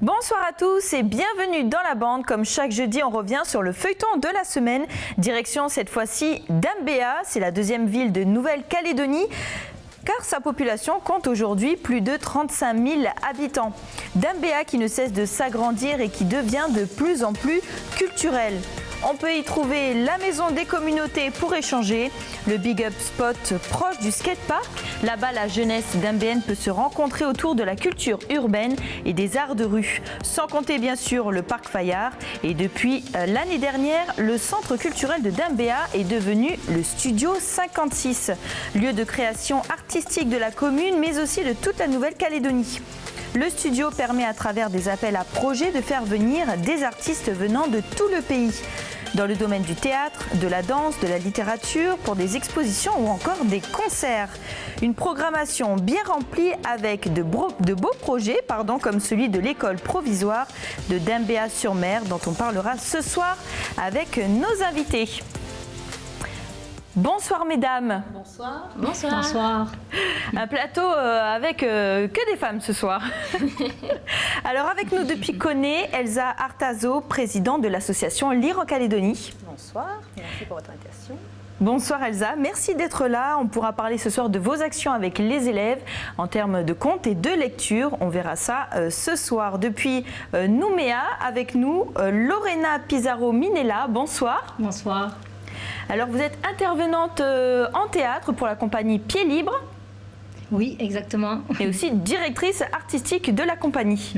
Bonsoir à tous et bienvenue dans la bande. Comme chaque jeudi, on revient sur le feuilleton de la semaine. Direction cette fois-ci Dambéa, c'est la deuxième ville de Nouvelle-Calédonie, car sa population compte aujourd'hui plus de 35 000 habitants. Dambéa qui ne cesse de s'agrandir et qui devient de plus en plus culturelle. On peut y trouver la maison des communautés pour échanger, le Big Up Spot proche du skatepark. Là-bas, la jeunesse dambéenne peut se rencontrer autour de la culture urbaine et des arts de rue. Sans compter bien sûr le parc Fayard. Et depuis l'année dernière, le centre culturel de Dambéa est devenu le Studio 56, lieu de création artistique de la commune, mais aussi de toute la Nouvelle-Calédonie. Le studio permet à travers des appels à projets de faire venir des artistes venant de tout le pays. Dans le domaine du théâtre, de la danse, de la littérature, pour des expositions ou encore des concerts. Une programmation bien remplie avec de beaux projets, comme celui de l'école provisoire de Dambéa-sur-Mer dont on parlera ce soir avec nos invités. Bonsoir mesdames. Bonsoir. Bonsoir. Bonsoir. Un plateau avec que des femmes ce soir. Alors avec nous depuis Koné, Elsa Artazo, présidente de l'association Lire en Calédonie. Bonsoir, merci pour votre invitation. Bonsoir Elsa, merci d'être là. On pourra parler ce soir de vos actions avec les élèves en termes de contes et de lecture. On verra ça ce soir. Depuis Nouméa, avec nous, Lorena Pizarro-Minella. Bonsoir. Bonsoir. Alors vous êtes intervenante en théâtre pour la compagnie Pied Libre. Oui, exactement. Et aussi directrice artistique de la compagnie.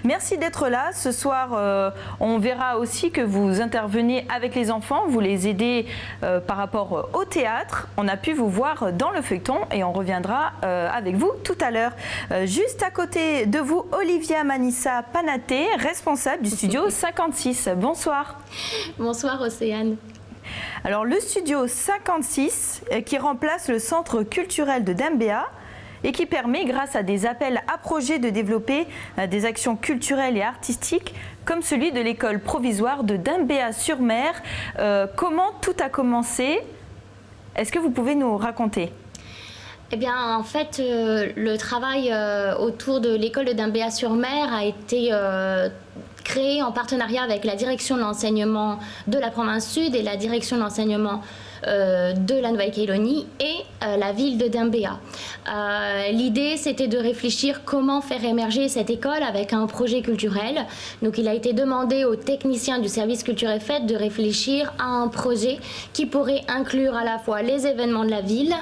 Merci d'être là. Ce soir, on verra aussi que vous intervenez avec les enfants, vous les aidez par rapport au théâtre. On a pu vous voir dans le feuilleton et on reviendra avec vous tout à l'heure. Juste à côté de vous, Olivia Manissa Panaté, responsable du studio 56. Bonsoir. Bonsoir Océane. Alors le studio 56 qui remplace le centre culturel de Dambéa et qui permet, grâce à des appels à projets, de développer des actions culturelles et artistiques comme celui de l'école provisoire de Dambéa-sur-Mer. Comment tout a commencé? Est-ce que vous pouvez nous raconter? Eh bien, en fait, le travail autour de l'école de Dambéa-sur-Mer a été créé en partenariat avec la direction de l'enseignement de la province sud et la direction de l'enseignement de la Nouvelle-Calédonie et la ville de Dambéa. L'idée, c'était de réfléchir comment faire émerger cette école avec un projet culturel. Donc, il a été demandé aux techniciens du service culture et fête de réfléchir à un projet qui pourrait inclure à la fois les événements de la ville,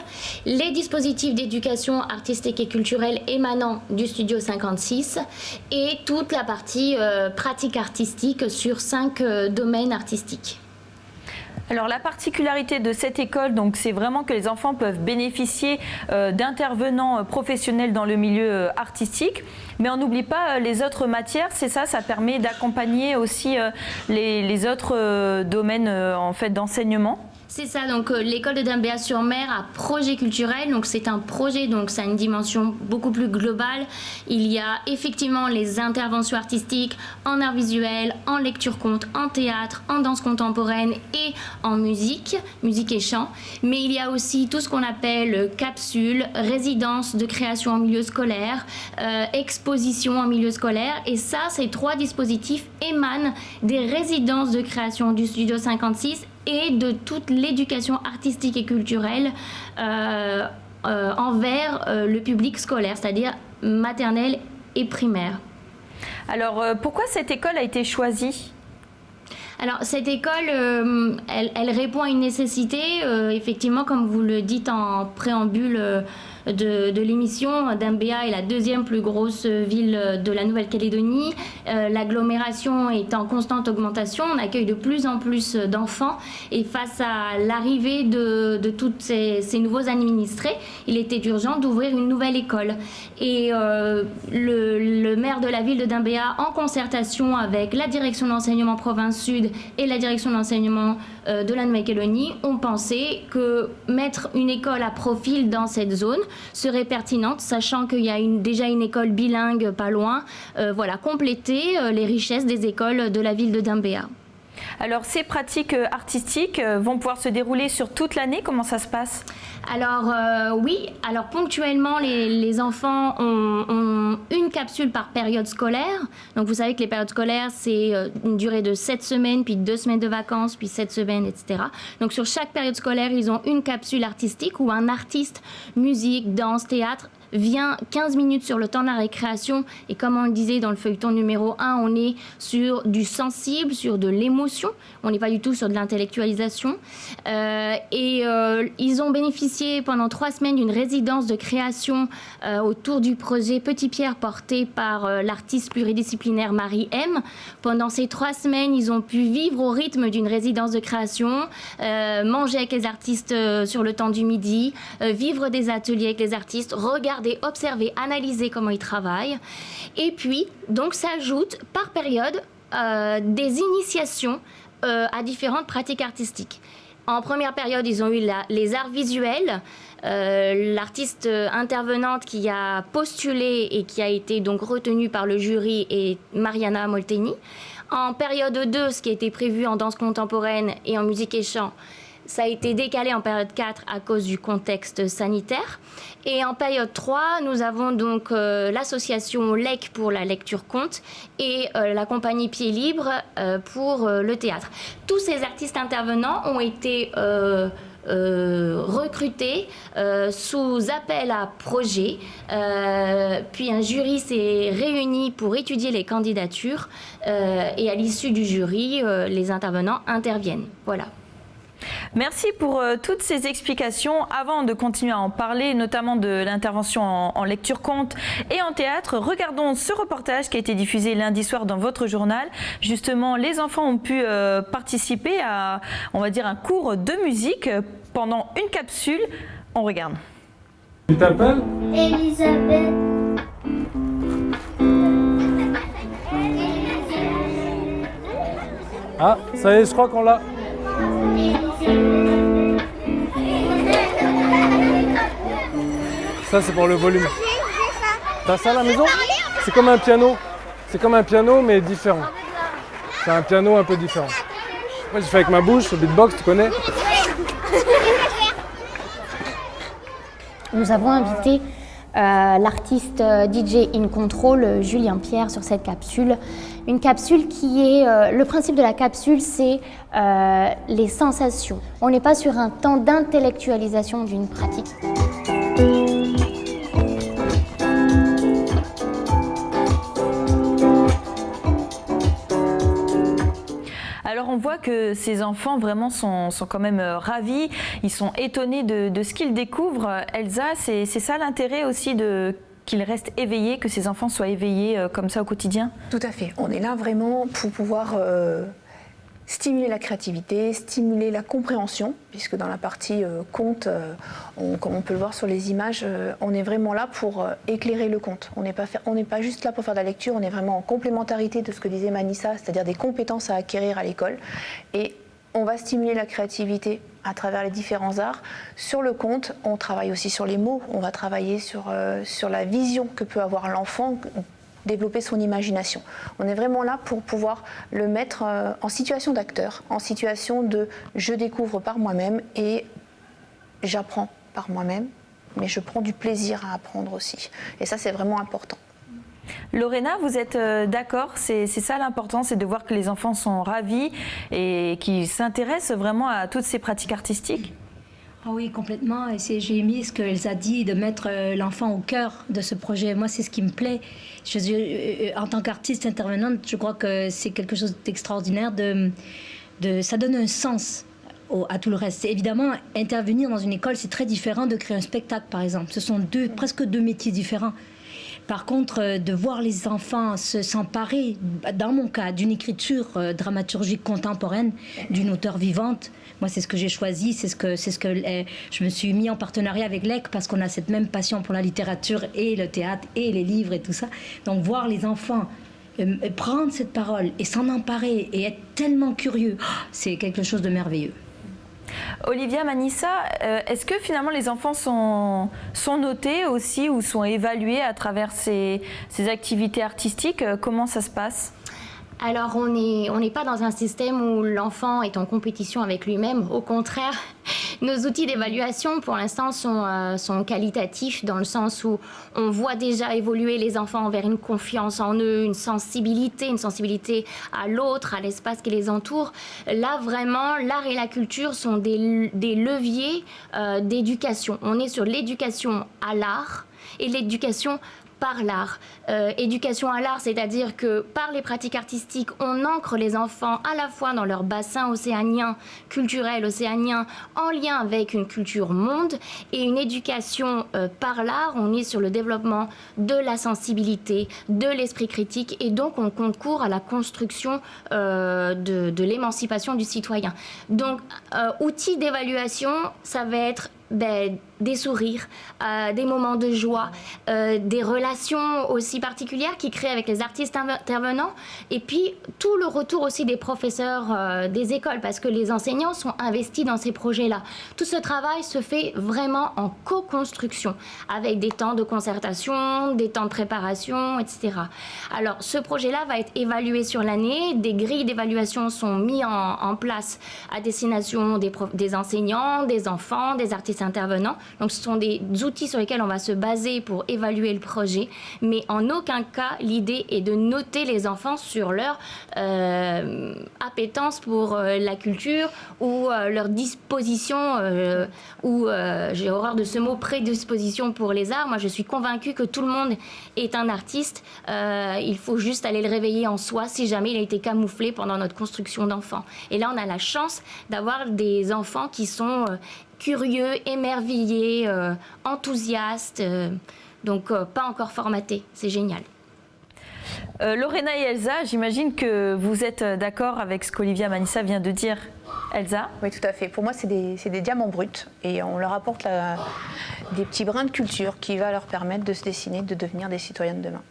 les dispositifs d'éducation artistique et culturelle émanant du Studio 56 et toute la partie pratique artistique sur 5 domaines artistiques. Alors la particularité de cette école, donc, c'est vraiment que les enfants peuvent bénéficier d'intervenants professionnels dans le milieu artistique, mais on n'oublie pas les autres matières. C'est ça, ça permet d'accompagner aussi les autres domaines en fait d'enseignement. C'est ça, donc l'école de Dambéa-sur-Mer a projet culturel, donc c'est un projet, donc ça a une dimension beaucoup plus globale. Il y a effectivement les interventions artistiques en art visuel, en lecture-conte, en théâtre, en danse contemporaine et en musique et chant. Mais il y a aussi tout ce qu'on appelle capsules, résidence de création en milieu scolaire, exposition en milieu scolaire. Et ça, ces 3 dispositifs émanent des résidences de création du Studio 56 et de toute l'éducation artistique et culturelle envers le public scolaire, c'est-à-dire maternelle et primaire. Alors, pourquoi cette école a été choisie ? Alors, cette école, elle répond à une nécessité. Effectivement, comme vous le dites en préambule de l'émission, Dambéa est la 2e plus grosse ville de la Nouvelle-Calédonie. L'agglomération est en constante augmentation. On accueille de plus en plus d'enfants. Et face à l'arrivée de tous ces nouveaux administrés, il était urgent d'ouvrir une nouvelle école. Et le maire de la ville de Dambéa, en concertation avec la direction de l'enseignement province sud et la direction de l'enseignement de la Nouvelle-Calédonie, ont pensé que mettre une école à profil dans cette zone serait pertinente, sachant qu'il y a déjà une école bilingue pas loin. Compléter les richesses des écoles de la ville de Dambéa. Alors, ces pratiques artistiques vont pouvoir se dérouler sur toute l'année. Comment ça se passe? Alors oui, alors ponctuellement les enfants ont une capsule par période scolaire. Donc vous savez que les périodes scolaires c'est une durée de 7 semaines, puis 2 semaines de vacances, puis 7 semaines, etc. Donc sur chaque période scolaire, ils ont une capsule artistique où un artiste, musique, danse, théâtre, vient 15 minutes sur le temps de la récréation et comme on le disait dans le feuilleton numéro 1, on est sur du sensible, sur de l'émotion, on n'est pas du tout sur de l'intellectualisation ils ont bénéficié pendant 3 semaines d'une résidence de création autour du projet Petit Pierre porté par l'artiste pluridisciplinaire Marie M. Pendant ces 3 semaines, ils ont pu vivre au rythme d'une résidence de création, manger avec les artistes sur le temps du midi, vivre des ateliers avec les artistes, regarder, observer, analyser comment ils travaillent. Et puis, donc, s'ajoutent par période des initiations à différentes pratiques artistiques. En première période, ils ont eu les arts visuels. L'artiste intervenante qui a postulé et qui a été donc retenue par le jury est Mariana Molteni. En période 2, ce qui a été prévu en danse contemporaine et en musique et chant, ça a été décalé en période 4 à cause du contexte sanitaire. Et en période 3, nous avons donc l'association LEC pour la lecture-conte et la compagnie Pied Libre pour le théâtre. Tous ces artistes intervenants ont été recrutés sous appel à projet. Puis un jury s'est réuni pour étudier les candidatures et à l'issue du jury, les intervenants interviennent. Voilà. Merci pour toutes ces explications. Avant de continuer à en parler, notamment de l'intervention en lecture-conte et en théâtre, regardons ce reportage qui a été diffusé lundi soir dans votre journal. Justement, les enfants ont pu participer à, on va dire, un cours de musique pendant une capsule. On regarde. Tu t'appelles? Elisabeth. Ah, ça y est, je crois qu'on l'a. Ça, c'est pour le volume. T'as ça à la maison? C'est comme un piano. C'est comme un piano, mais différent. C'est un piano un peu différent. Moi, j'ai fait avec ma bouche, le beatbox, tu connais? Nous avons invité l'artiste DJ In Control, Julien Pierre, sur cette capsule. Une capsule qui est... le principe de la capsule, c'est les sensations. On n'est pas sur un temps d'intellectualisation d'une pratique. Alors on voit que ces enfants vraiment sont quand même ravis, ils sont étonnés de ce qu'ils découvrent. Elsa, c'est ça l'intérêt aussi qu'ils restent éveillés, que ces enfants soient éveillés comme ça au quotidien? Tout à fait. On est là vraiment pour pouvoir stimuler la créativité, stimuler la compréhension, puisque dans la partie conte, comme on peut le voir sur les images, on est vraiment là pour éclairer le conte. On n'est pas juste là pour faire de la lecture, on est vraiment en complémentarité de ce que disait Manissa, c'est-à-dire des compétences à acquérir à l'école. Et on va stimuler la créativité à travers les différents arts. Sur le conte, on travaille aussi sur les mots, on va travailler sur la vision que peut avoir l'enfant, développer son imagination. On est vraiment là pour pouvoir le mettre en situation d'acteur, en situation de je découvre par moi-même et j'apprends par moi-même, mais je prends du plaisir à apprendre aussi. Et ça, c'est vraiment important. Lorena, vous êtes d'accord? C'est ça l'important, c'est de voir que les enfants sont ravis et qu'ils s'intéressent vraiment à toutes ces pratiques artistiques? Ah oui, complètement. Et j'ai aimé ce qu'elle a dit, de mettre l'enfant au cœur de ce projet. Moi, c'est ce qui me plaît. En tant qu'artiste intervenante, je crois que c'est quelque chose d'extraordinaire. Ça donne un sens à tout le reste. Évidemment, intervenir dans une école, c'est très différent de créer un spectacle, par exemple. Ce sont presque deux métiers différents. Par contre, de voir les enfants s'emparer, dans mon cas, d'une écriture dramaturgique contemporaine, d'une auteure vivante, moi, c'est ce que j'ai choisi, c'est ce que je me suis mis en partenariat avec l'EC parce qu'on a cette même passion pour la littérature et le théâtre et les livres et tout ça. Donc, voir les enfants prendre cette parole et s'en emparer et être tellement curieux, c'est quelque chose de merveilleux. Olivia, Manissa, est-ce que finalement les enfants sont notés aussi ou sont évalués à travers ces activités artistiques? Comment ça se passe? Alors, on n'est pas dans un système où l'enfant est en compétition avec lui-même. Au contraire, nos outils d'évaluation, pour l'instant, sont qualitatifs dans le sens où on voit déjà évoluer les enfants vers une confiance en eux, une sensibilité à l'autre, à l'espace qui les entoure. Là, vraiment, l'art et la culture sont des leviers d'éducation. On est sur l'éducation à l'art et l'éducation par l'art. Éducation à l'art, c'est-à-dire que par les pratiques artistiques, on ancre les enfants à la fois dans leur bassin océanien, culturel océanien, en lien avec une culture monde, et une éducation par l'art, on est sur le développement de la sensibilité, de l'esprit critique, et donc on concourt à la construction de l'émancipation du citoyen. Donc, outil d'évaluation, ça va être des sourires, des moments de joie, des relations aussi particulières qui créent avec les artistes intervenants, et puis tout le retour aussi des professeurs des écoles, parce que les enseignants sont investis dans ces projets-là. Tout ce travail se fait vraiment en co-construction, avec des temps de concertation, des temps de préparation, etc. Alors, ce projet-là va être évalué sur l'année, des grilles d'évaluation sont mises en place à destination des enseignants, des enfants, des artistes intervenants. Donc, ce sont des outils sur lesquels on va se baser pour évaluer le projet, mais en aucun cas, l'idée est de noter les enfants sur leur appétence pour la culture ou leur disposition, ou j'ai horreur de ce mot, prédisposition pour les arts. Moi, je suis convaincue que tout le monde est un artiste. Il faut juste aller le réveiller en soi si jamais il a été camouflé pendant notre construction d'enfants. Et là, on a la chance d'avoir des enfants qui sont curieux, émerveillés, enthousiastes, donc pas encore formatés. C'est génial. Lorena et Elsa, j'imagine que vous êtes d'accord avec ce qu'Olivia Manissa vient de dire. Elsa ? Oui, tout à fait. Pour moi, c'est des diamants bruts et on leur apporte des petits brins de culture qui va leur permettre de se dessiner, de devenir des citoyens de demain.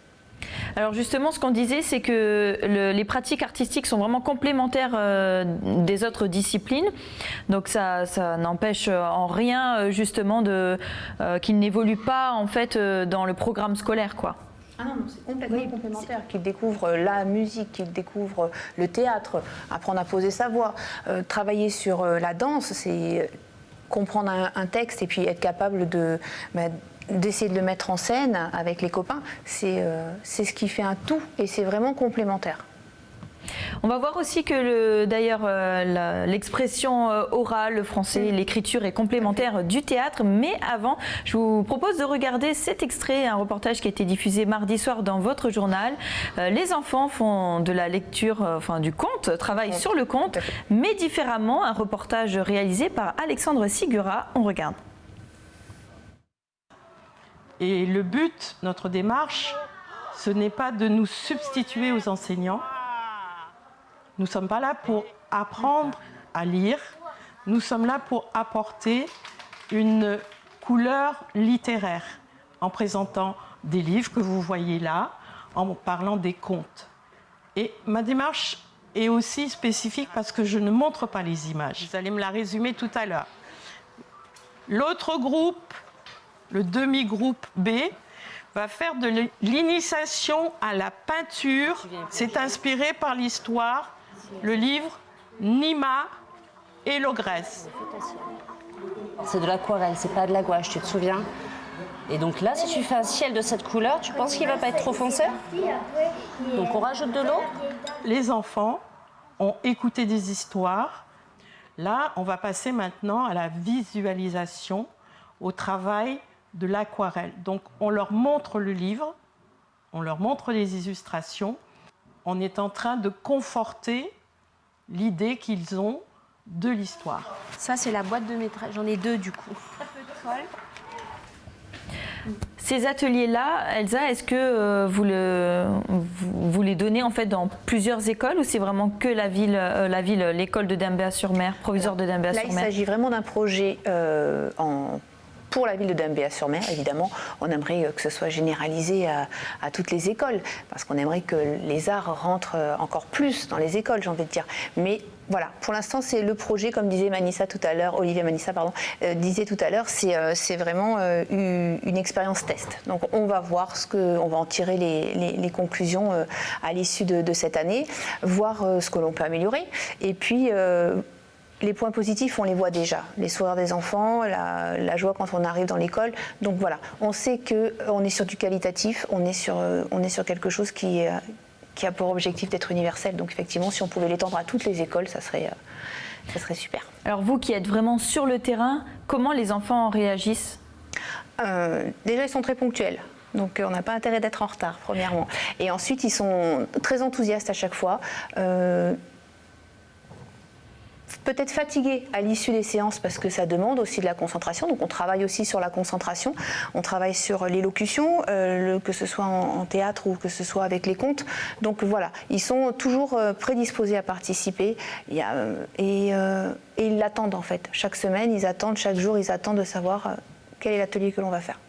Alors justement, ce qu'on disait, c'est que les pratiques artistiques sont vraiment complémentaires des autres disciplines. Donc ça n'empêche en rien justement qu'ils n'évoluent pas en fait dans le programme scolaire, quoi. Ah non, c'est complètement complémentaire. Qu'ils découvrent la musique, qu'ils découvrent le théâtre, apprendre à poser sa voix, travailler sur la danse, c'est comprendre un texte et puis être capable d'essayer de le mettre en scène avec les copains, c'est ce qui fait un tout et c'est vraiment complémentaire. On va voir aussi que d'ailleurs l'expression orale, le français, l'écriture est complémentaire du théâtre. Mais avant, je vous propose de regarder cet extrait, un reportage qui a été diffusé mardi soir dans votre journal. Les enfants font de la lecture, du conte, travaillent sur le conte, mais différemment. Un reportage réalisé par Alexandre Sigura. On regarde. Et le but, notre démarche, ce n'est pas de nous substituer aux enseignants. Nous ne sommes pas là pour apprendre à lire. Nous sommes là pour apporter une couleur littéraire en présentant des livres que vous voyez là, en parlant des contes. Et ma démarche est aussi spécifique parce que je ne montre pas les images. Vous allez me la résumer tout à l'heure. L'autre groupe, le demi-groupe B, va faire de l'initiation à la peinture. C'est inspiré par l'histoire, le livre Nima et l'ogresse. C'est de l'aquarelle, c'est pas de la gouache, tu te souviens? Et donc là, si tu fais un ciel de cette couleur, tu penses qu'il va pas être trop foncé? Donc on rajoute de l'eau. Les enfants ont écouté des histoires. Là, on va passer maintenant à la visualisation, au travail de l'aquarelle. Donc on leur montre le livre, on leur montre les illustrations. On est en train de conforter l'idée qu'ils ont de l'histoire. Ça, c'est la boîte de métrage. J'en ai deux, du coup. Ces ateliers-là, Elsa, est-ce que vous les donnez en fait dans plusieurs écoles ou c'est vraiment que l'école de Dembéa-sur-Mer, provisoire de Dembéa-sur-Mer? Là, il s'agit vraiment d'un projet pour la ville de Dambéa-sur-Mer, évidemment, on aimerait que ce soit généralisé à toutes les écoles, parce qu'on aimerait que les arts rentrent encore plus dans les écoles, j'ai envie de dire. Mais voilà, pour l'instant, c'est le projet, comme disait Manissa tout à l'heure, Olivier Manissa, pardon, disait tout à l'heure, c'est vraiment une expérience test. Donc on va voir on va en tirer les conclusions à l'issue de cette année, voir ce que l'on peut améliorer. Et puis, les points positifs, on les voit déjà. Les sourires des enfants, la joie quand on arrive dans l'école. Donc voilà, on sait qu'on est sur du qualitatif, on est sur quelque chose qui a pour objectif d'être universel. Donc effectivement, si on pouvait l'étendre à toutes les écoles, ça serait super. Alors vous qui êtes vraiment sur le terrain, comment les enfants réagissent ? Déjà, ils sont très ponctuels. Donc on n'a pas intérêt d'être en retard, premièrement. Et ensuite, ils sont très enthousiastes à chaque fois. Peut-être fatigués à l'issue des séances parce que ça demande aussi de la concentration. Donc on travaille aussi sur la concentration, on travaille sur l'élocution, que ce soit en théâtre ou que ce soit avec les contes. Donc voilà, ils sont toujours prédisposés à participer et ils l'attendent en fait. Chaque semaine, chaque jour, ils attendent de savoir quel est l'atelier que l'on va faire.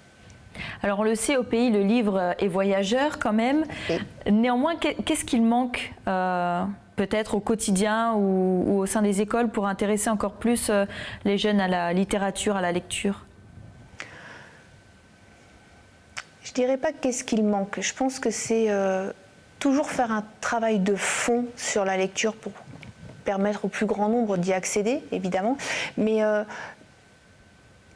Alors on le sait, au pays, le livre est voyageur quand même. Oui. Néanmoins, qu'est-ce qu'il manque peut-être au quotidien ou au sein des écoles pour intéresser encore plus les jeunes à la littérature, à la lecture ? Je dirais pas qu'est-ce qu'il manque. Je pense que c'est toujours faire un travail de fond sur la lecture pour permettre au plus grand nombre d'y accéder, évidemment. Mais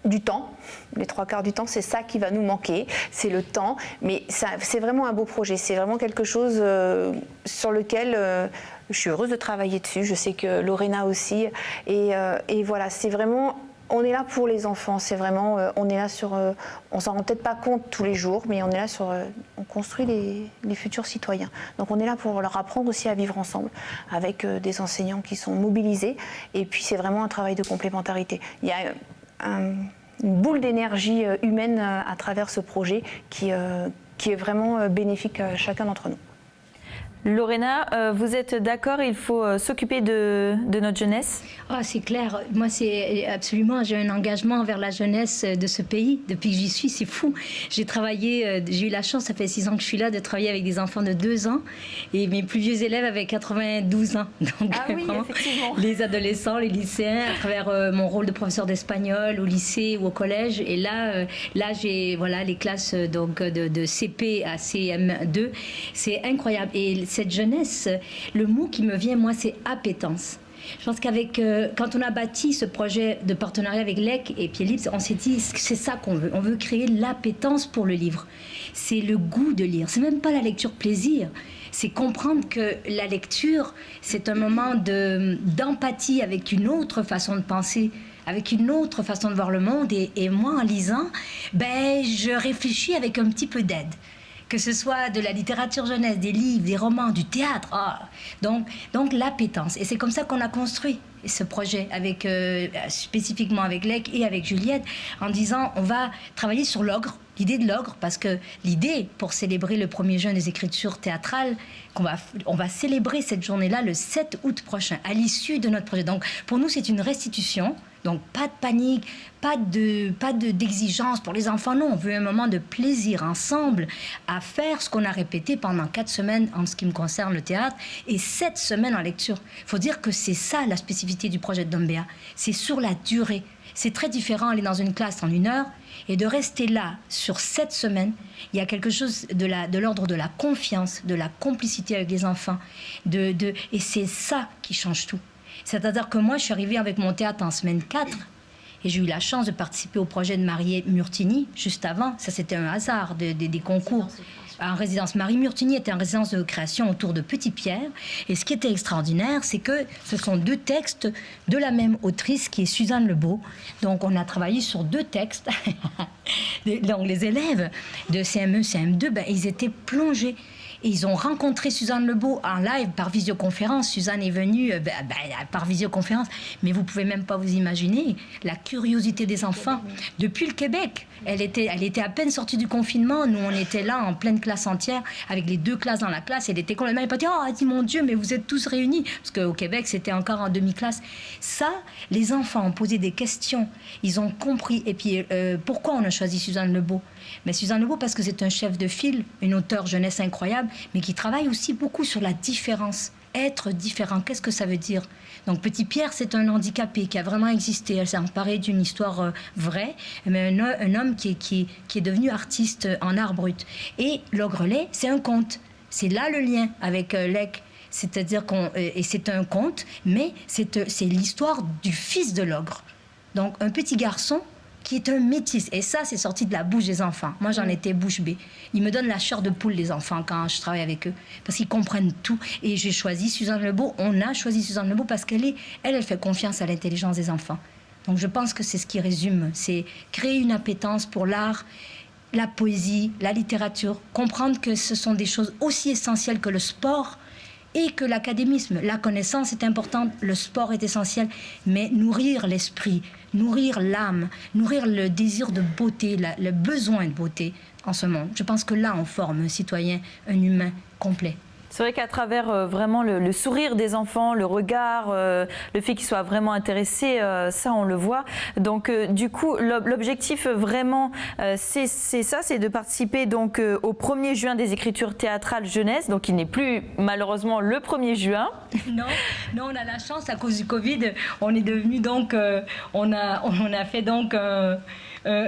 du temps, les 3/4 du temps, c'est ça qui va nous manquer, c'est le temps. Mais c'est vraiment un beau projet, c'est vraiment quelque chose sur lequel je suis heureuse de travailler dessus. Je sais que Lorena aussi. Et voilà, c'est vraiment, on est là pour les enfants. C'est vraiment, on est là on s'en rend peut-être pas compte tous les jours, mais on est là on construit les futurs citoyens. Donc on est là pour leur apprendre aussi à vivre ensemble, avec des enseignants qui sont mobilisés. Et puis c'est vraiment un travail de complémentarité. Il y a une boule d'énergie humaine à travers ce projet qui est vraiment bénéfique à chacun d'entre nous. Lorena, vous êtes d'accord, il faut s'occuper de notre jeunesse ? Ah, c'est clair. Moi, c'est absolument, j'ai un engagement envers la jeunesse de ce pays. Depuis que j'y suis, c'est fou. J'ai eu la chance, ça fait 6 ans que je suis là, de travailler avec des enfants de 2 ans. Et mes plus vieux élèves avaient 92 ans. Donc, oui, effectivement. Les adolescents, les lycéens, à travers mon rôle de professeur d'espagnol au lycée ou au collège. Et là j'ai les classes donc, de CP à CM2. C'est incroyable. Et cette jeunesse, le mot qui me vient, moi, c'est appétence. Je pense quand on a bâti ce projet de partenariat avec l'EC et Pied Libre, on s'est dit que c'est ça qu'on veut. On veut créer l'appétence pour le livre. C'est le goût de lire. C'est même pas la lecture plaisir. C'est comprendre que la lecture, c'est un moment d'empathie avec une autre façon de penser, avec une autre façon de voir le monde. Et moi, en lisant, je réfléchis avec un petit peu d'aide. Que ce soit de la littérature jeunesse, des livres, des romans, du théâtre. Donc l'appétence. Et c'est comme ça qu'on a construit ce projet, spécifiquement avec Lec et avec Juliette, en disant on va travailler sur l'ogre, l'idée de l'ogre, parce que l'idée, pour célébrer le 1er juin des écritures théâtrales, on va célébrer cette journée-là le 7 août prochain, à l'issue de notre projet. Donc pour nous, c'est une restitution. Donc pas de panique, pas d'exigence pour les enfants, non. On veut un moment de plaisir ensemble à faire ce qu'on a répété pendant 4 semaines en ce qui me concerne le théâtre et 7 semaines en lecture. Il faut dire que c'est ça la spécificité du projet de Dambéa. C'est sur la durée. C'est très différent d'aller dans une classe en 1 heure et de rester là sur 7 semaines. Il y a quelque chose de l'ordre de la confiance, de la complicité avec les enfants. Et c'est ça qui change tout. C'est-à-dire que moi, je suis arrivée avec mon théâtre en semaine 4 et j'ai eu la chance de participer au projet de Marie Murtini juste avant. Ça, c'était un hasard des concours. En résidence, Marie Murtini était en résidence de création autour de Petit Pierre. Et ce qui était extraordinaire, c'est que ce sont 2 textes de la même autrice qui est Suzanne Lebeau. Donc, on a travaillé sur 2 textes. Donc, les élèves de CM1, CM2, ils étaient plongés. Et ils ont rencontré Suzanne Lebeau en live par visioconférence. Suzanne est venue par visioconférence. Mais vous pouvez même pas vous imaginer la curiosité des enfants. Depuis le Québec, elle était à peine sortie du confinement. Nous, on était là en pleine classe entière, avec les 2 classes dans la classe. Elle était complètement épatée. Oh, elle dit, mon Dieu, mais vous êtes tous réunis. Parce qu'au Québec, c'était encore en demi-classe. Ça, les enfants ont posé des questions. Ils ont compris. Et puis, pourquoi on a choisi Suzanne Lebeau? Mais Suzanne Lebeau, parce que c'est un chef de file, une auteure jeunesse incroyable, mais qui travaille aussi beaucoup sur la différence. Être différent, qu'est-ce que ça veut dire? Donc Petit Pierre, c'est un handicapé qui a vraiment existé. Elle s'est emparée d'une histoire vraie, mais un homme qui est devenu artiste en art brut. Et L'Ogrelet, c'est un conte. C'est là le lien avec Lec. C'est-à-dire et c'est un conte, mais c'est l'histoire du fils de l'ogre. Donc un petit garçon qui est un métis. Et ça, c'est sorti de la bouche des enfants. Moi, j'en étais bouche bée. Ils me donnent la chair de poule, les enfants, quand je travaille avec eux, parce qu'ils comprennent tout. Et j'ai choisi Suzanne Lebeau. On a choisi Suzanne Lebeau parce qu'elle fait confiance à l'intelligence des enfants. Donc, je pense que c'est ce qui résume. C'est créer une appétence pour l'art, la poésie, la littérature, comprendre que ce sont des choses aussi essentielles que le sport et que l'académisme. La connaissance est importante, le sport est essentiel, mais nourrir l'esprit, nourrir l'âme, nourrir le désir de beauté, le besoin de beauté en ce monde. Je pense que là, on forme un citoyen, un humain complet. C'est vrai qu'à travers vraiment le sourire des enfants, le regard, le fait qu'ils soient vraiment intéressés, ça on le voit. Donc du coup, l'objectif vraiment, c'est ça, c'est de participer donc au 1er juin des écritures théâtrales jeunesse. Donc il n'est plus malheureusement le 1er juin. Non, on a la chance à cause du Covid. On est devenu donc, on a fait donc.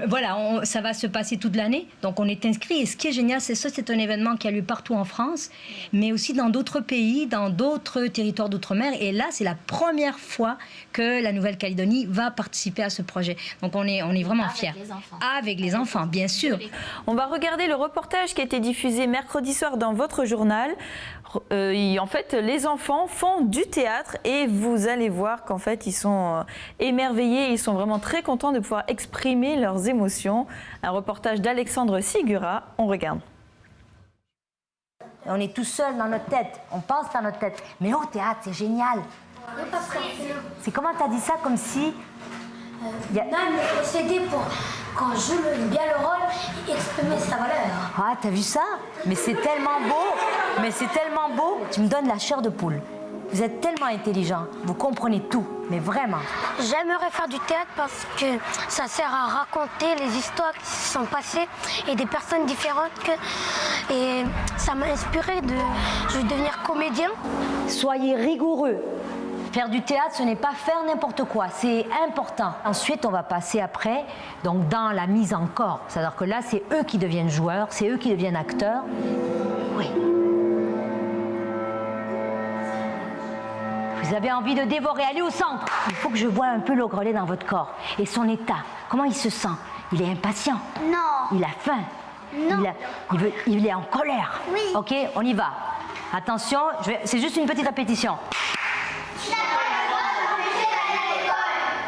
Voilà, ça va se passer toute l'année, donc on est inscrit. Et ce qui est génial, c'est un événement qui a lieu partout en France, mais aussi dans d'autres pays, dans d'autres territoires d'outre-mer. Et là, c'est la première fois que la Nouvelle-Calédonie va participer à ce projet. Donc on est vraiment fiers. Avec les enfants, bien sûr. On va regarder le reportage qui a été diffusé mercredi soir dans votre journal. En fait, les enfants font du théâtre et vous allez voir qu'en fait, ils sont émerveillés, ils sont vraiment très contents de pouvoir exprimer leurs émotions. Un reportage d'Alexandre Sigura, on regarde. On est tout seul dans notre tête, on pense dans notre tête. Mais au théâtre, c'est génial. C'est comment tu as dit ça, comme si... Non, mais c'était pour, quand je joue bien le rôle, exprimer sa valeur. Ah, t'as vu ça? Mais c'est tellement beau, Tu me donnes la chair de poule. Vous êtes tellement intelligent, vous comprenez tout, mais vraiment. J'aimerais faire du théâtre parce que ça sert à raconter les histoires qui se sont passées et des personnes différentes. Et ça m'a inspiré je veux devenir comédien. Soyez rigoureux. Faire du théâtre, ce n'est pas faire n'importe quoi, c'est important. Ensuite, on va passer après, donc dans la mise en corps. C'est-à-dire que là, c'est eux qui deviennent joueurs, c'est eux qui deviennent acteurs. Oui. Vous avez envie de dévorer, allez au centre. Il faut que je voie un peu l'ogrelet dans votre corps et son état. Comment il se sent? Il est impatient. Non. Il a faim. Non. Il est en colère. Oui. Ok, on y va. Attention, c'est juste une petite répétition.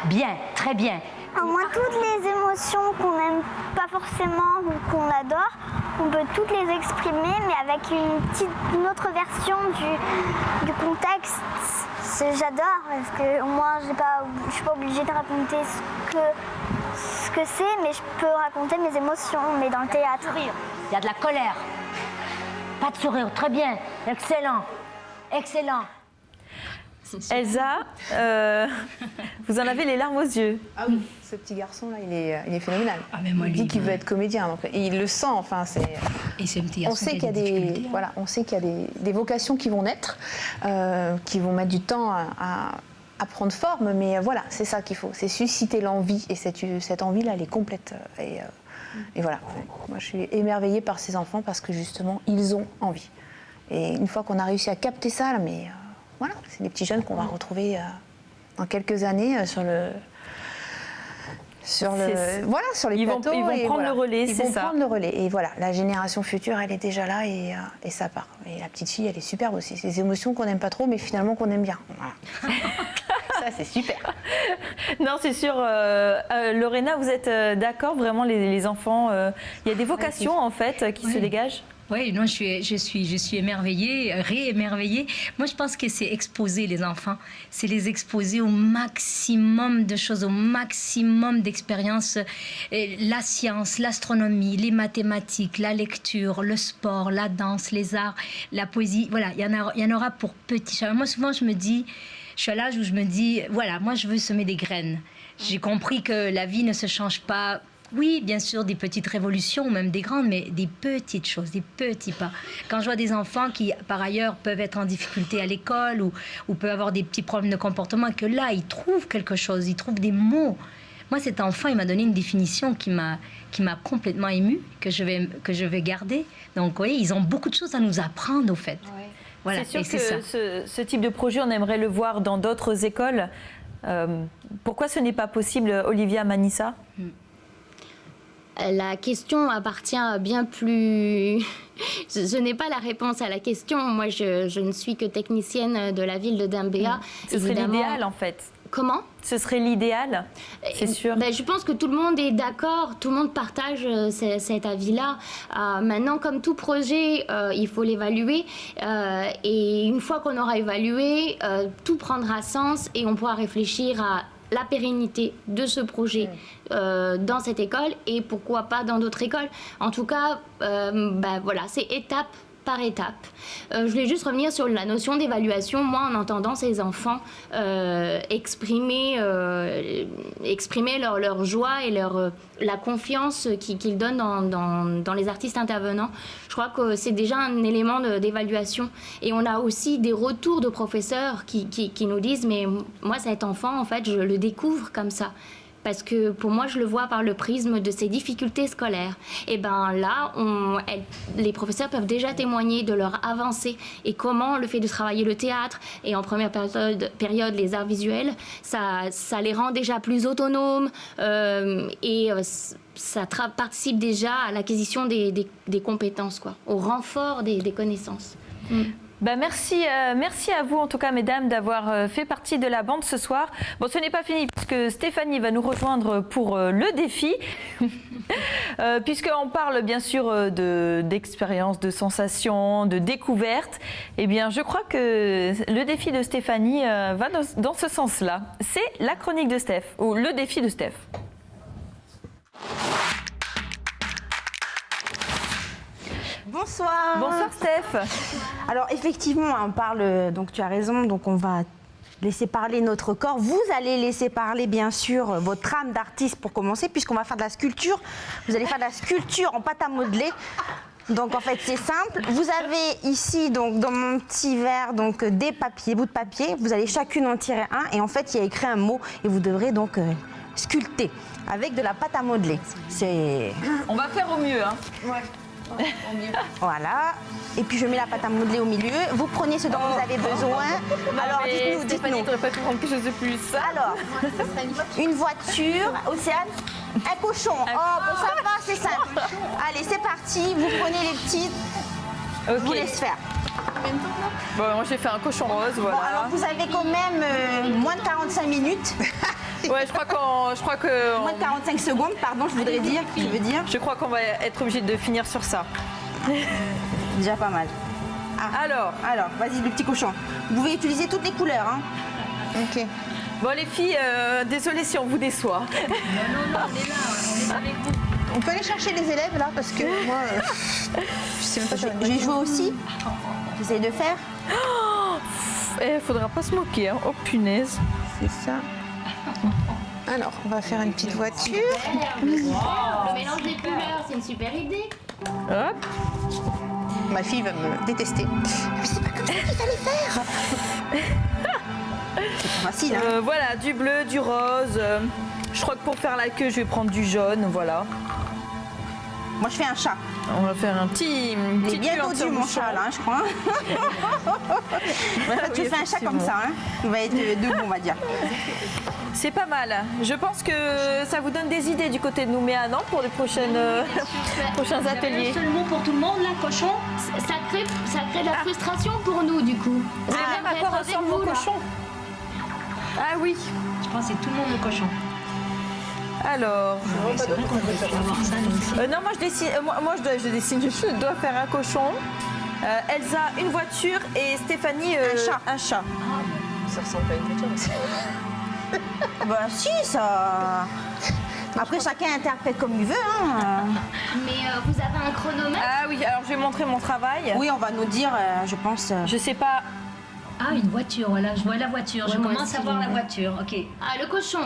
Bien, très bien. Moi, toutes les émotions qu'on n'aime pas forcément ou qu'on adore, on peut toutes les exprimer, mais avec une autre version du contexte. J'adore, parce que moi, je ne suis pas obligée de raconter ce que c'est, mais je peux raconter mes émotions, mais dans le théâtre. Il y a de la colère. Pas de sourire, très bien. Excellent. Excellent. Elsa, vous en avez les larmes aux yeux. Ah oui, ce petit garçon-là, il est phénoménal. Ah, mais moi, il dit qu'il veut être comédien, donc il le sent. Enfin, Et c'est un petit garçon on sait qu'il y a on sait qu'il y a des vocations qui vont naître, qui vont mettre du temps à prendre forme, mais voilà, c'est ça qu'il faut, c'est susciter l'envie, et cette envie-là, elle est complète. Et voilà, moi je suis émerveillée par ces enfants parce que justement, ils ont envie. Et une fois qu'on a réussi à capter ça, là, mais voilà, c'est des petits jeunes qu'on va retrouver dans quelques années sur les plateaux. Ils vont prendre le relais, c'est ça. Ils vont prendre le relais. Et voilà, la génération future, elle est déjà là et ça part. Et la petite fille, elle est superbe aussi. C'est des émotions qu'on n'aime pas trop, mais finalement qu'on aime bien. Voilà. Ça, c'est super. Non, c'est sûr. Lorena, vous êtes d'accord, vraiment, les enfants, il y a des vocations en fait qui se dégagent. Oui, non, je suis émerveillée, réémerveillée. Moi, je pense que c'est exposer les enfants. C'est les exposer au maximum de choses, au maximum d'expériences. La science, l'astronomie, les mathématiques, la lecture, le sport, la danse, les arts, la poésie. Voilà, il y en aura pour petits. Moi, souvent, je suis à l'âge où je me dis, voilà, moi, je veux semer des graines. J'ai compris que la vie ne se change pas. Oui, bien sûr, des petites révolutions, ou même des grandes, mais des petites choses, des petits pas. Quand je vois des enfants qui, par ailleurs, peuvent être en difficulté à l'école ou peuvent avoir des petits problèmes de comportement, que là, ils trouvent quelque chose, ils trouvent des mots. Moi, cet enfant, il m'a donné une définition qui m'a complètement émue, que je vais garder. Donc, vous voyez, ils ont beaucoup de choses à nous apprendre, au fait. Ouais. Voilà, c'est sûr que ce type de projet, on aimerait le voir dans d'autres écoles. Pourquoi ce n'est pas possible, Olivia Manissa? La question appartient bien plus... Ce n'est pas la réponse à la question. Moi, je ne suis que technicienne de la ville de Dambéa. Ce serait l'idéal, en fait. Comment? Ce serait l'idéal, c'est sûr. Je pense que tout le monde est d'accord, tout le monde partage cet avis-là. Maintenant, comme tout projet, il faut l'évaluer. Et une fois qu'on aura évalué, tout prendra sens et on pourra réfléchir à la pérennité de ce projet dans cette école et pourquoi pas dans d'autres écoles. En tout cas, voilà, c'est étape par étape. Je voulais juste revenir sur la notion d'évaluation. Moi, en entendant ces enfants exprimer leur joie et la confiance qu'ils donnent dans les artistes intervenants, je crois que c'est déjà un élément d'évaluation. Et on a aussi des retours de professeurs qui nous disent « mais moi, cet enfant, en fait, je le découvre comme ça ». Parce que pour moi, je le vois par le prisme de ses difficultés scolaires. Et bien là, les professeurs peuvent déjà témoigner de leur avancée et comment le fait de travailler le théâtre et en première période les arts visuels, ça les rend déjà plus autonomes et ça participe déjà à l'acquisition des compétences, quoi, au renfort des connaissances. Merci à vous en tout cas mesdames d'avoir fait partie de la bande ce soir. Bon, ce n'est pas fini puisque Stéphanie va nous rejoindre pour le défi. Puisqu'on parle bien sûr d'expérience, de sensations, de découvertes, eh bien je crois que le défi de Stéphanie va dans ce sens-là. C'est la chronique de Steph, ou le défi de Steph. Bonsoir. Bonsoir Steph. Alors effectivement, on parle, donc tu as raison, donc on va laisser parler notre corps. Vous allez laisser parler bien sûr votre âme d'artiste pour commencer, puisqu'on va faire de la sculpture. Vous allez faire de la sculpture en pâte à modeler. Donc en fait c'est simple. Vous avez ici donc dans mon petit verre donc des bouts de papier. Vous allez chacune en tirer un et en fait il y a écrit un mot et vous devrez donc sculpter avec de la pâte à modeler. On va faire au mieux, hein. Ouais. Voilà. Et puis je mets la pâte à modeler au milieu. Vous prenez ce dont vous avez besoin. Alors dites-nous. Stéphanie, tu n'aurais pas pu prendre quelque chose de plus. Alors, une voiture, Océane, un cochon. Oh, bon, ça va, c'est simple. Allez, c'est parti. Vous prenez les petites. Okay. Je vous laisse faire. Bon, moi j'ai fait un cochon rose, voilà. Bon, alors vous avez quand même moins de 45 minutes. Ouais, je crois que moins de 45 secondes, pardon, je veux dire. Je crois qu'on va être obligé de finir sur ça. Déjà pas mal. Ah. Alors, vas-y, le petit cochon. Vous pouvez utiliser toutes les couleurs, hein. Ok. Bon, les filles, désolée si on vous déçoit. Non, on est là, on est avec vous. On peut aller chercher les élèves là parce que moi, je sais même pas. J'ai joué aussi. J'essaye de faire. Faudra pas se moquer, hein. Oh punaise. C'est ça. Alors, on va faire une petite voiture. Le mélange des couleurs, c'est une super idée. Hop. Ma fille va me détester. Mais c'est pas comme ça qu'il fallait faire. C'est facile, hein. Voilà, du bleu, du rose. Je crois que pour faire la queue, je vais prendre du jaune, voilà. Moi, je fais un chat. On va faire un petit. Il est bien dodu, mon chat, là, hein, je crois. Tu fais un chat comme ça, hein. Il va être debout, on va dire. C'est pas mal. Je pense que ça vous donne des idées du côté de Nouméa, non, pour les prochains ateliers. Un seul mot pour tout le monde, là, cochon. Ça crée de la frustration pour nous, du coup. Vous savez même à quoi ressemble mon cochon? Ah oui. Je pense que c'est tout le monde le cochon. Alors. Non, moi je dessine. Je dessine. Je dois faire un cochon. Elsa, une voiture et Stéphanie, un chat. Ça ressemble pas à une voiture aussi. Bah si, ça... Après, chacun interprète comme il veut. Hein. Mais vous avez un chronomètre? Ah oui, alors je vais montrer mon travail. Oui, on va nous dire, je pense... Je sais pas. Ah, une voiture, voilà, je vois la voiture. Ouais, je moi commence aussi, à voir la ouais. voiture, ok. Ah, le cochon.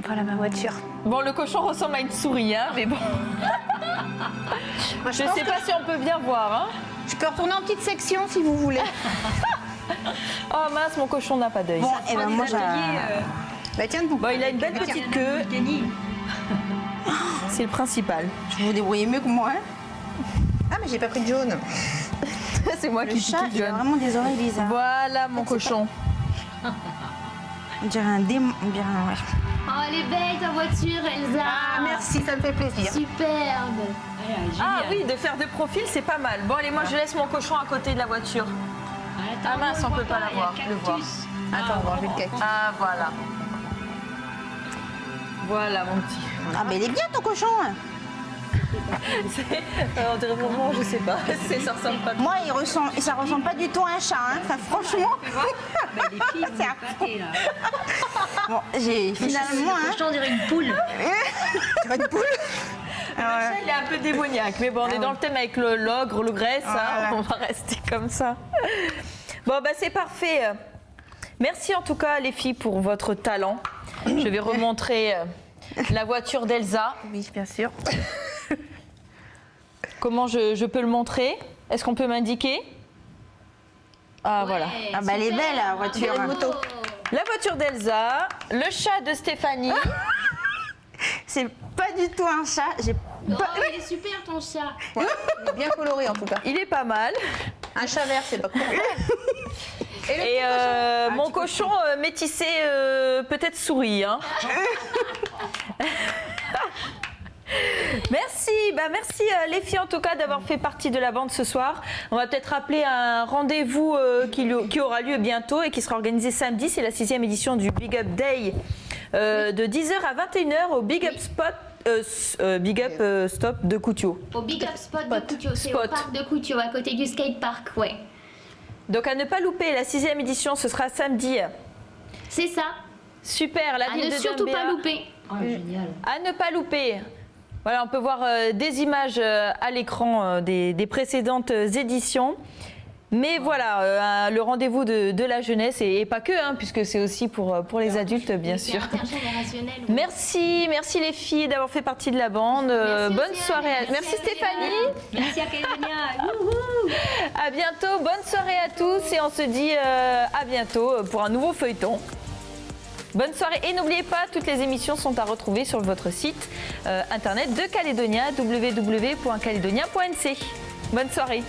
Voilà ma voiture. Bon, le cochon ressemble à une souris, hein, mais bon. Moi, Je sais pas si on peut bien voir, hein. Je peux retourner en petite section si vous voulez. Oh mince, mon cochon n'a pas d'œil. Bon, et ben moi, j'ai... Bah tiens debout. Bon, il a une belle petite queue. C'est le principal. Je vous débrouillez mieux que moi. Hein. Ah mais j'ai pas pris de jaune. C'est moi Le qui suis chat, toute il a jeune. vraiment des oreilles bizarres. Voilà mon cochon. On dirait un démon. On dirait un... ouais. Oh, elle est belle ta voiture, Elsa. Ah merci, ça me fait plaisir. Superbe. Ah oui, de faire de profil, c'est pas mal. Bon, allez, moi je laisse mon cochon à côté de la voiture. Ah mince, on peut pas la voir, le voir. Attends, on va enlever le cactus. Ah voilà. Voilà mon petit. Ah, mais il est bien ton cochon. Hein. On dirait vraiment, je sais pas. Ça ressemble pas. Moi, ça ressemble pas du tout à un chat. Hein. Enfin, franchement. Les filles, vous êtes là. Bon, j'ai finalement... Le Hein. cochon, on dirait une poule. Tu vois une poule? Le chat, il est un peu démoniaque, mais bon, on est dans le thème avec l'ogre, l'ogresse, hein, Voilà. on va rester comme ça. Bon, bah c'est parfait. Merci en tout cas, les filles, pour votre talent. Je vais remontrer la voiture d'Elsa. Oui, bien sûr. Comment je peux le montrer? Est-ce qu'on peut m'indiquer? Ah, voilà. Ah, bah, elle est belle, la voiture. La voiture d'Elsa, le chat de Stéphanie. C'est pas du tout un chat. J'ai Oh, il est super ton chat. Ouais, il est bien coloré en tout cas. Il est pas mal. Un chat vert, c'est pas cool. Et mon cochon métissé, peut-être souris. Hein. Merci, merci les filles en tout cas d'avoir fait partie de la bande ce soir. On va peut-être rappeler un rendez-vous qui aura lieu bientôt et qui sera organisé samedi. C'est la 6e édition du Big Up Day de 10h à 21h au Big Up Spot. Stop de Coutio. Au Big Up Spot de Coutio, c'est au Spot. parc de Coutio, à côté du skatepark, ouais. Donc à ne pas louper, la 6e édition, ce sera samedi. C'est ça. Super, la À ville ne de surtout Dambéa. pas louper. Oh, génial. À ne pas louper. Voilà, on peut voir des images à l'écran des précédentes éditions. Mais voilà, le rendez-vous de la jeunesse, et pas que, hein, puisque c'est aussi pour les adultes, bien sûr. C'est intergénérationnel. oui. Merci les filles d'avoir fait partie de la bande. Merci Bonne aussi, soirée. Anne. Merci Merci, Stéphanie. Merci à Calédonia. Youhou. À bientôt. Bonne soirée à tous et on se dit à bientôt pour un nouveau feuilleton. Bonne soirée et n'oubliez pas, toutes les émissions sont à retrouver sur votre site internet de Calédonia, www.caledonia.nc. Bonne soirée.